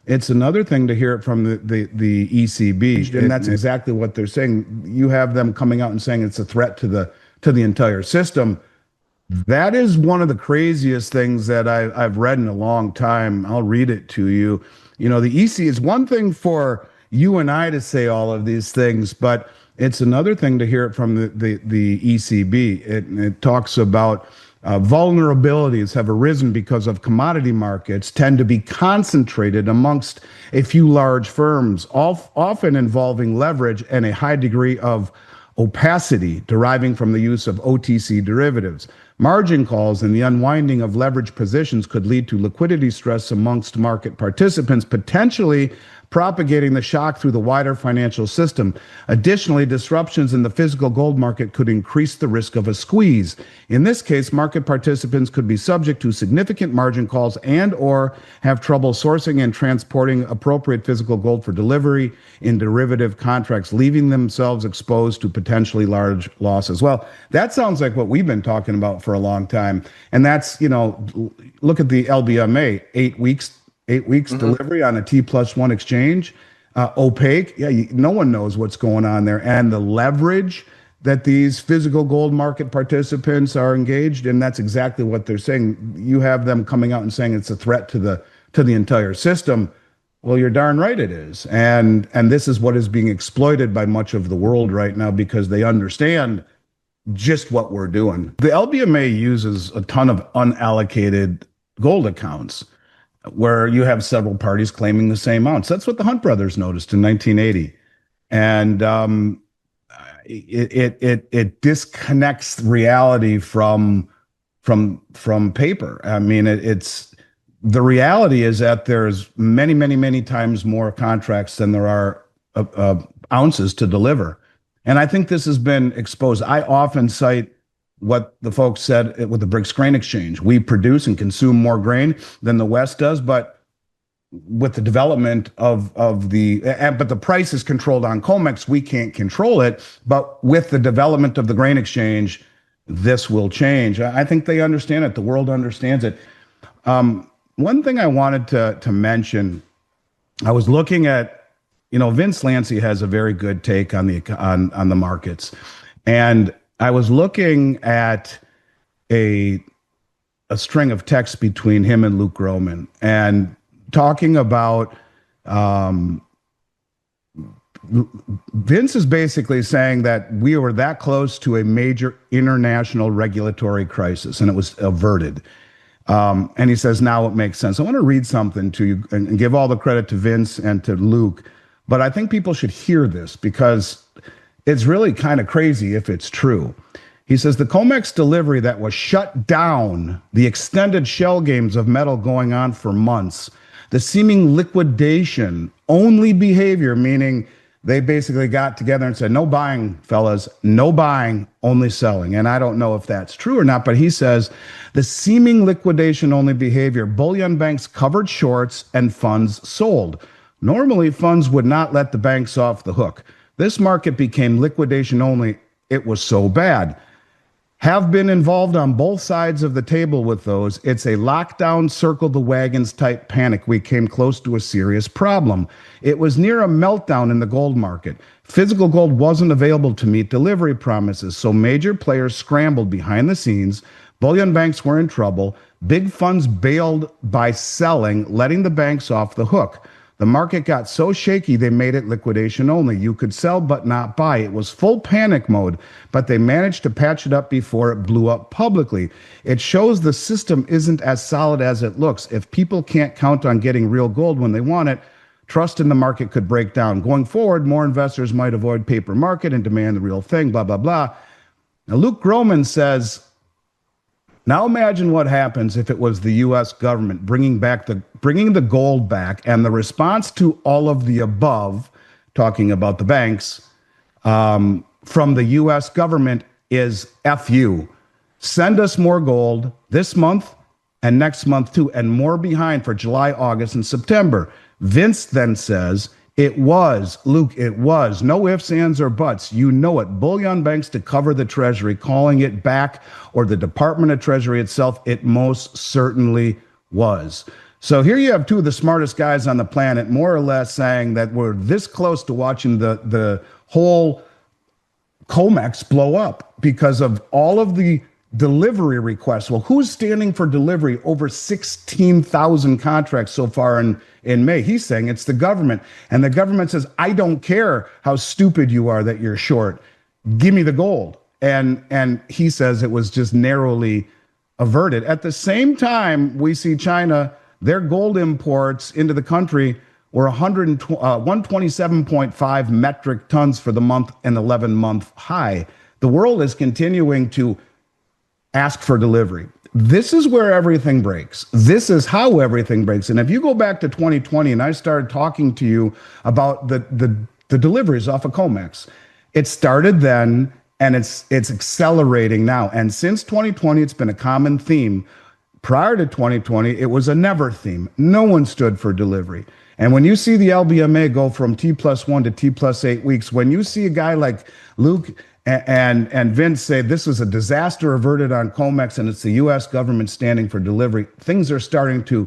It's another thing to hear it from the ECB, and that's exactly what they're saying. You have them coming out and saying it's a threat to the entire system. That is one of the craziest things that I've read in a long time. I'll read it to you. You know, the EC is one thing for you and I to say all of these things, but it's another thing to hear it from the ECB. It talks about vulnerabilities have arisen because of commodity markets tend to be concentrated amongst a few large firms, often involving leverage and a high degree of opacity deriving from the use of OTC derivatives. Margin calls and the unwinding of leverage positions could lead to liquidity stress amongst market participants, potentially propagating the shock through the wider financial system. Additionally, disruptions in the physical gold market could increase the risk of a squeeze. In this case, market participants could be subject to significant margin calls and or have trouble sourcing and transporting appropriate physical gold for delivery in derivative contracts, leaving themselves exposed to potentially large losses. Well, that sounds like what we've been talking about for a long time. And that's, you know, look at the LBMA, 8 weeks delivery on a T+1 exchange, opaque. Yeah, no one knows what's going on there. And the leverage that these physical gold market participants are engaged in, that's exactly what they're saying. You have them coming out and saying it's a threat to the entire system. Well, you're darn right it is. And this is what is being exploited by much of the world right now because they understand just what we're doing. The LBMA uses a ton of unallocated gold accounts, where you have several parties claiming the same amounts. That's what the Hunt brothers noticed in 1980. And it disconnects reality from paper. I mean, it's the reality is that there's many times more contracts than there are ounces to deliver. And I think this has been exposed. I often cite what the folks said with the BRICS Grain Exchange. We produce and consume more grain than the West does, but with the development but the price is controlled on COMEX, we can't control it. But with the development of the grain exchange, this will change. I think they understand it. The world understands it. One thing I wanted to mention, I was looking at, Vince Lancy has a very good take on the markets, and I was looking at a string of texts between him and Luke Gromen and talking about Vince is basically saying that we were that close to a major international regulatory crisis and it was averted. And he says, now it makes sense. I want to read something to you and give all the credit to Vince and to Luke, but I think people should hear this because it's really kind of crazy if it's true. He says, the COMEX delivery that was shut down, the extended shell games of metal going on for months, the seeming liquidation only behavior, meaning they basically got together and said, no buying, fellas, no buying, only selling. And I don't know if that's true or not, but he says the seeming liquidation only behavior, bullion banks covered shorts and funds sold. Normally, funds would not let the banks off the hook. This market became liquidation only. It was so bad. Have been involved on both sides of the table with those. It's a lockdown, circle the wagons type panic. We came close to a serious problem. It was near a meltdown in the gold market. Physical gold wasn't available to meet delivery promises, so major players scrambled behind the scenes. Bullion banks were in trouble. Big funds bailed by selling, letting the banks off the hook. The market got so shaky, they made it liquidation only. You could sell but not buy. It was full panic mode, but they managed to patch it up before it blew up publicly. It shows the system isn't as solid as it looks. If people can't count on getting real gold when they want it, trust in the market could break down. Going forward, more investors might avoid paper market and demand the real thing, blah, blah, blah. Now, Luke Gromen says, now imagine what happens if it was the U.S. government bringing the gold back, and the response to all of the above, talking about the banks, from the U.S. government is F you. Send us more gold this month and next month too, and more behind for July, August, and September. Vince then says, it was, Luke, it was. No ifs, ands, or buts. You know it. Bullion banks to cover the Treasury, calling it back, or the Department of Treasury itself, it most certainly was. So here you have two of the smartest guys on the planet, more or less saying that we're this close to watching the whole COMEX blow up because of all of the delivery requests. Well, who's standing for delivery? Over 16,000 contracts so far in May. He's saying it's the government. And the government says, I don't care how stupid you are that you're short. Give me the gold. And he says it was just narrowly averted. At the same time, we see China, their gold imports into the country were 127.5 metric tons for the month, an 11-month high. The world is continuing to ask for delivery. This is where everything breaks. This is how everything breaks. And if you go back to 2020 and I started talking to you about the deliveries off of COMEX, it started then and it's accelerating now. And since 2020, it's been a common theme. Prior to 2020, it was a never theme. No one stood for delivery. And when you see the LBMA go from T+1 to T+8 weeks, when you see a guy like Luke and Vince say this was a disaster averted on COMEX and it's the U.S. government standing for delivery, things are starting to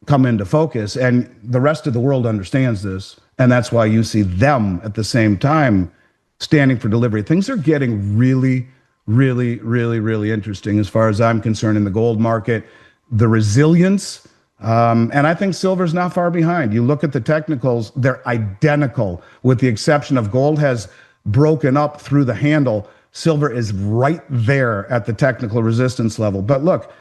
come into focus. And the rest of the world understands this. And that's why you see them at the same time standing for delivery. Things are getting really, really, really, really interesting as far as I'm concerned in the gold market. The resilience, and I think silver's not far behind. You look at the technicals, they're identical with the exception of gold has broken up through the handle. Silver is right there at the technical resistance level. But look,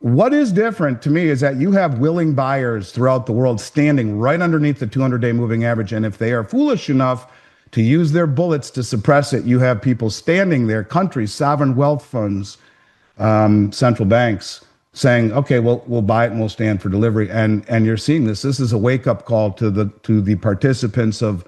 what is different to me is that you have willing buyers throughout the world standing right underneath the 200-day moving average. And if they are foolish enough to use their bullets to suppress it, you have people standing there, countries, sovereign wealth funds, central banks saying, okay, we'll buy it and we'll stand for delivery. And you're seeing this. This is a wake-up call to the participants of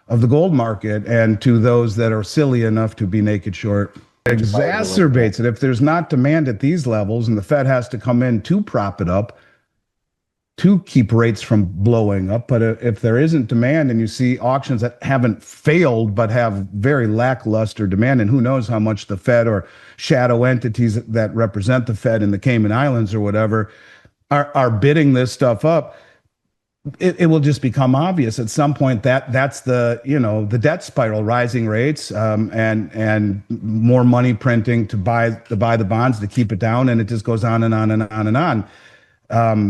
the gold market and to those that are silly enough to be naked short. It exacerbates it. If there's not demand at these levels and the Fed has to come in to prop it up, to keep rates from blowing up. But if there isn't demand and you see auctions that haven't failed but have very lackluster demand, and who knows how much the Fed or shadow entities that represent the Fed in the Cayman Islands or whatever are bidding this stuff up, it will just become obvious at some point that that's the debt spiral, rising rates and more money printing to buy the bonds to keep it down, and it just goes on and on and on and on.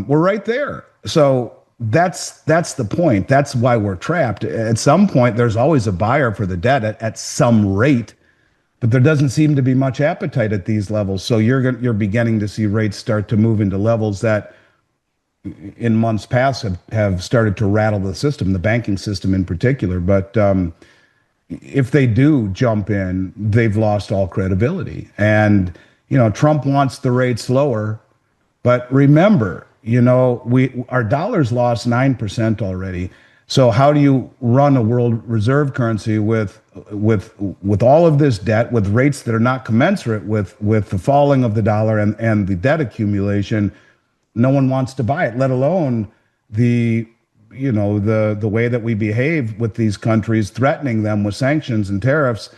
We're right there. So that's the point. That's why we're trapped. At some point, there's always a buyer for the debt at some rate, but there doesn't seem to be much appetite at these levels. So you're beginning to see rates start to move into levels that in months past have started to rattle the system, the banking system in particular. But if they do jump in, they've lost all credibility. And, Trump wants the rates lower. But remember, our dollar's lost 9% already. So how do you run a world reserve currency with all of this debt, with rates that are not commensurate with the falling of the dollar and the debt accumulation? No one wants to buy it, let alone the way that we behave with these countries, threatening them with sanctions and tariffs.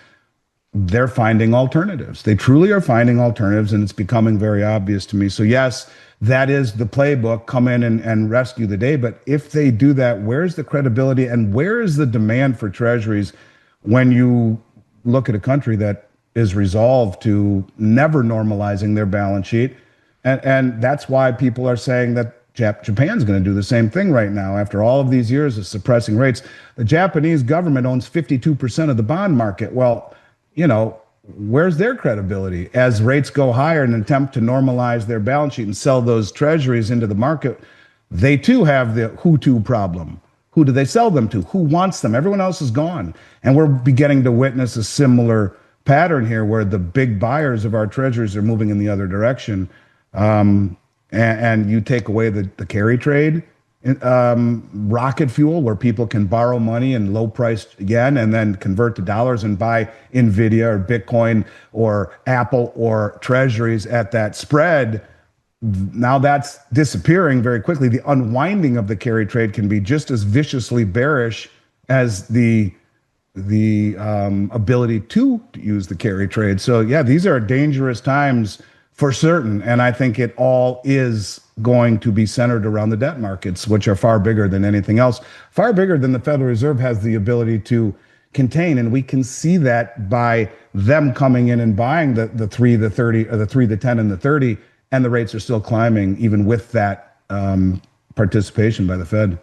They're finding alternatives. They truly are finding alternatives, and it's becoming very obvious to me. So yes, that is the playbook, come in and rescue the day. But if they do that, where's the credibility and where is the demand for treasuries when you look at a country that is resolved to never normalizing their balance sheet? And that's why people are saying that Japan's going to do the same thing right now. After all of these years of suppressing rates, the Japanese government owns 52% of the bond market. Well, where's their credibility as rates go higher in an attempt to normalize their balance sheet and sell those treasuries into the market? They too have the who to problem. Who do they sell them to? Who wants them? Everyone else is gone. And we're beginning to witness a similar pattern here where the big buyers of our treasuries are moving in the other direction. And you take away the carry trade, rocket fuel, where people can borrow money in low priced yen and then convert to dollars and buy Nvidia or Bitcoin or Apple or treasuries at that spread. Now that's disappearing very quickly. The unwinding of the carry trade can be just as viciously bearish as the ability to use the carry trade. So yeah, these are dangerous times for certain. And I think it all is going to be centered around the debt markets, which are far bigger than anything else, far bigger than the Federal Reserve has the ability to contain. And we can see that by them coming in and buying the 3, the 30, or the 3, the 10, and the 30, and the rates are still climbing even with that participation by the Fed.